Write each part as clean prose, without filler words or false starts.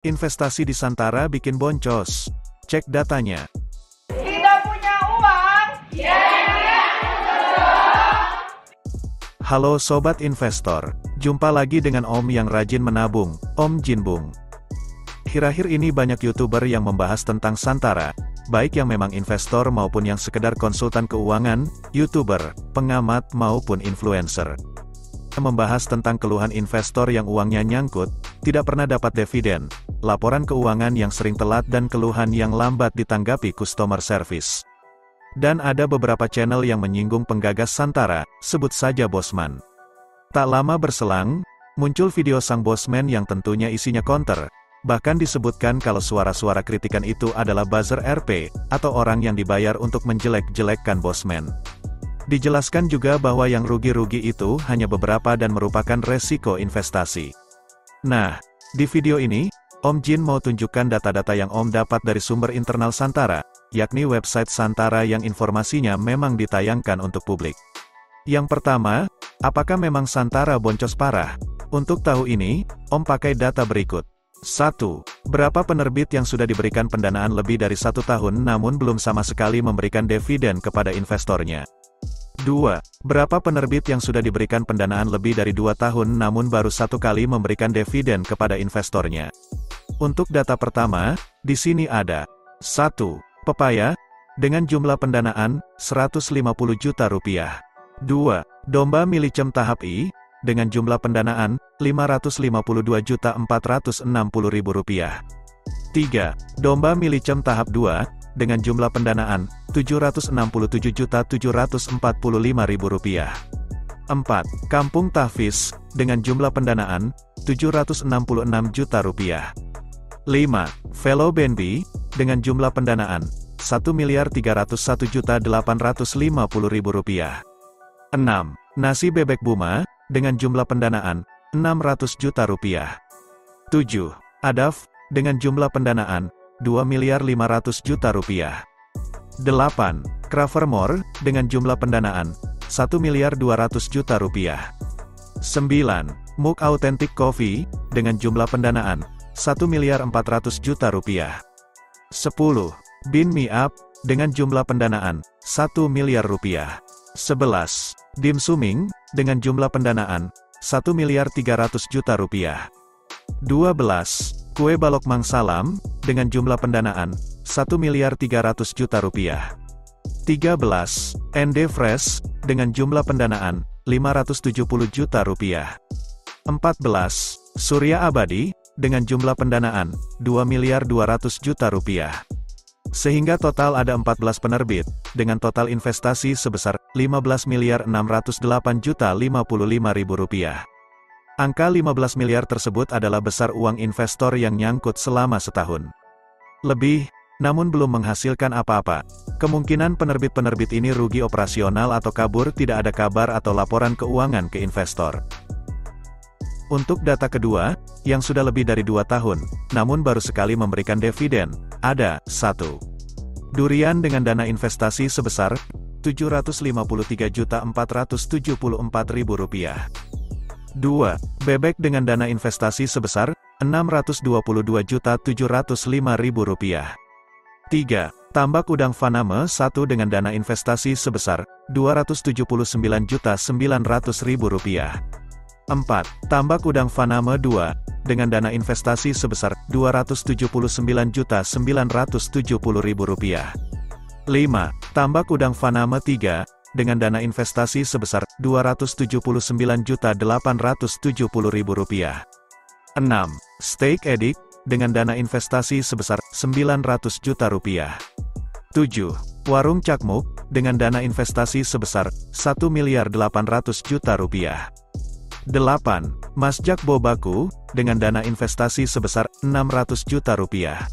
Investasi di Santara bikin boncos. Cek datanya. Tidak punya uang? Halo Sobat Investor. Jumpa lagi dengan Om yang rajin menabung, Om Jinbung. Akhir-akhir ini banyak YouTuber yang membahas tentang Santara, baik yang memang investor maupun yang sekedar konsultan keuangan, YouTuber, pengamat maupun influencer. Membahas tentang keluhan investor yang uangnya nyangkut, tidak pernah dapat dividen, laporan keuangan yang sering telat dan keluhan yang lambat ditanggapi customer service. Dan ada beberapa channel yang menyinggung penggagas Santara, sebut saja Bosman. Tak lama berselang, muncul video sang Bosman yang tentunya isinya counter, bahkan disebutkan kalau suara-suara kritikan itu adalah buzzer RP, atau orang yang dibayar untuk menjelek-jelekkan Bosman. Dijelaskan juga bahwa yang rugi-rugi itu hanya beberapa dan merupakan resiko investasi. Nah, di video ini, Om Jin mau tunjukkan data-data yang Om dapat dari sumber internal Santara, yakni website Santara yang informasinya memang ditayangkan untuk publik. Yang pertama, apakah memang Santara boncos parah? Untuk tahu ini, Om pakai data berikut. 1. Berapa penerbit yang sudah diberikan pendanaan lebih dari 1 tahun namun belum sama sekali memberikan dividen kepada investornya? 2. Berapa penerbit yang sudah diberikan pendanaan lebih dari 2 tahun namun baru 1 kali memberikan dividen kepada investornya? Untuk data pertama, di sini ada 1. Pepaya, dengan jumlah pendanaan, 150 juta rupiah. 2. Domba Milicem tahap I, dengan jumlah pendanaan, 552.460.000 rupiah. 3. Domba Milicem tahap 2, dengan jumlah pendanaan, 767.745.000 rupiah. 4. Kampung Tahfiz, dengan jumlah pendanaan, 766 juta rupiah. 5. Velo BNB, dengan jumlah pendanaan, 1.301.850.000 rupiah. 6. Nasi Bebek Buma, dengan jumlah pendanaan, 600 juta rupiah. 7. Adaf, dengan jumlah pendanaan, 2.500.000 juta rupiah. 8. Cravermore, dengan jumlah pendanaan, 1.200.000 juta rupiah. 9. Muk Authentic Coffee, dengan jumlah pendanaan, 1.400.000 juta rupiah. 10. Bin Me Up, dengan jumlah pendanaan, 1 miliar rupiah. 11. Dim Suming, dengan jumlah pendanaan, 1.300.000 juta rupiah. 12. Kue Balok Mang Salam, dengan jumlah pendanaan, 1.300.000 juta rupiah. 13. ND Fresh, dengan jumlah pendanaan, 570 juta rupiah. 14. Surya Abadi, dengan jumlah pendanaan, 2.200.000 juta rupiah. Sehingga total ada 14 penerbit, dengan total investasi sebesar 15.608.055.000 rupiah. Angka 15 miliar tersebut adalah besar uang investor yang nyangkut selama setahun lebih, namun belum menghasilkan apa-apa. Kemungkinan penerbit-penerbit ini rugi operasional atau kabur, tidak ada kabar atau laporan keuangan ke investor. Untuk data kedua, yang sudah lebih dari 2 tahun, namun baru sekali memberikan dividen, ada 1. Durian dengan dana investasi sebesar 753.474.000 rupiah. 2. Bebek dengan dana investasi sebesar 622.705.000 rupiah. 3. Tambak udang Faname 1 dengan dana investasi sebesar 279.900.000 rupiah. 4. Tambak udang Faname 2 dengan dana investasi sebesar 279.970.000 rupiah. 5. Tambak udang Faname 3 dengan dana investasi sebesar 279.870.000 rupiah. 6. Steak Edik, dengan dana investasi sebesar 900 juta rupiah. 7. Warung Cakmuk, dengan dana investasi sebesar 1.800.000 juta rupiah. 8. Masjak Bobaku, dengan dana investasi sebesar 600 juta rupiah.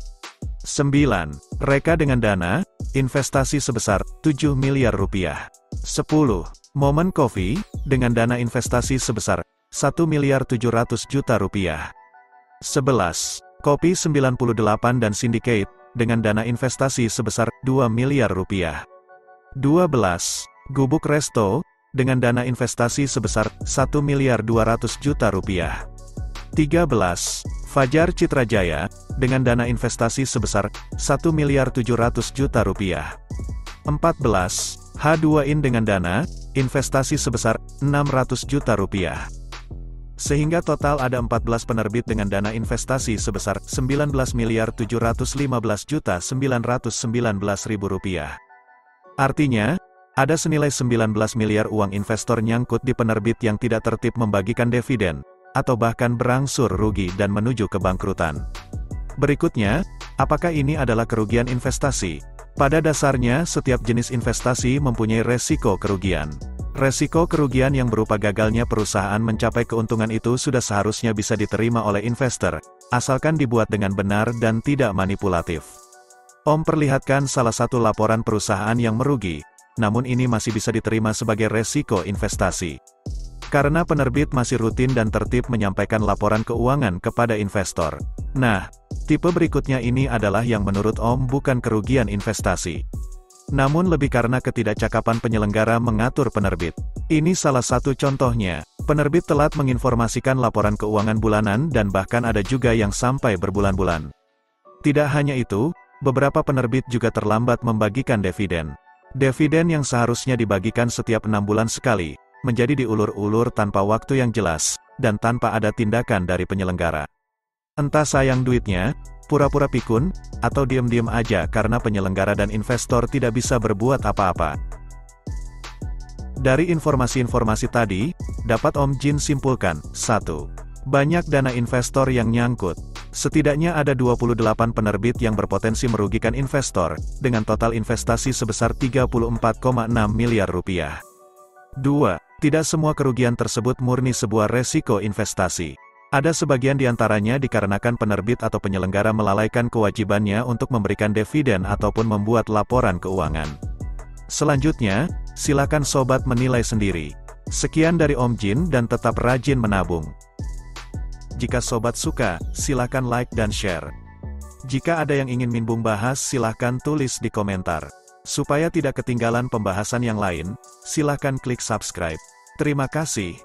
9. Reka dengan dana investasi sebesar 7 miliar rupiah. 10. Moment Coffee, dengan dana investasi sebesar 1.700.000 juta rupiah. 11. Kopi 98 dan Syndicate, dengan dana investasi sebesar 2 miliar rupiah. 12. Gubuk Resto, dengan dana investasi sebesar 1.200.000.000 rupiah. 13. Fajar Citra Jaya, dengan dana investasi sebesar Rp1.700.000.000. 14. H2In dengan dana investasi sebesar Rp600.000.000. Sehingga total ada 14 penerbit dengan dana investasi sebesar Rp19.715.919.000. Artinya, ada senilai 19 miliar uang investor nyangkut di penerbit yang tidak tertib membagikan dividen, atau bahkan berangsur rugi dan menuju kebangkrutan. Berikutnya, apakah ini adalah kerugian investasi? Pada dasarnya, setiap jenis investasi mempunyai resiko kerugian. Resiko kerugian yang berupa gagalnya perusahaan mencapai keuntungan itu sudah seharusnya bisa diterima oleh investor, asalkan dibuat dengan benar dan tidak manipulatif. Om perlihatkan salah satu laporan perusahaan yang merugi, namun ini masih bisa diterima sebagai resiko investasi. Karena penerbit masih rutin dan tertib menyampaikan laporan keuangan kepada investor. Nah, tipe berikutnya ini adalah yang menurut Om bukan kerugian investasi. Namun lebih karena ketidakcakapan penyelenggara mengatur penerbit. Ini salah satu contohnya. Penerbit telat menginformasikan laporan keuangan bulanan dan bahkan ada juga yang sampai berbulan-bulan. Tidak hanya itu, beberapa penerbit juga terlambat membagikan dividen. Dividen yang seharusnya dibagikan setiap 6 bulan sekali, menjadi diulur-ulur tanpa waktu yang jelas, dan tanpa ada tindakan dari penyelenggara. Entah sayang duitnya, pura-pura pikun, atau diam-diam aja karena penyelenggara dan investor tidak bisa berbuat apa-apa. Dari informasi-informasi tadi, dapat Om Jin simpulkan, 1. Banyak dana investor yang nyangkut. Setidaknya ada 28 penerbit yang berpotensi merugikan investor, dengan total investasi sebesar Rp34,6 miliar. 2. Tidak semua kerugian tersebut murni sebuah resiko investasi. Ada sebagian diantaranya dikarenakan penerbit atau penyelenggara melalaikan kewajibannya untuk memberikan dividen ataupun membuat laporan keuangan. Selanjutnya, silakan sobat menilai sendiri. Sekian dari Om Jin dan tetap rajin menabung. Jika sobat suka, silakan like dan share. Jika ada yang ingin Minbung bahas silakan tulis di komentar. Supaya tidak ketinggalan pembahasan yang lain, silakan klik subscribe. Terima kasih.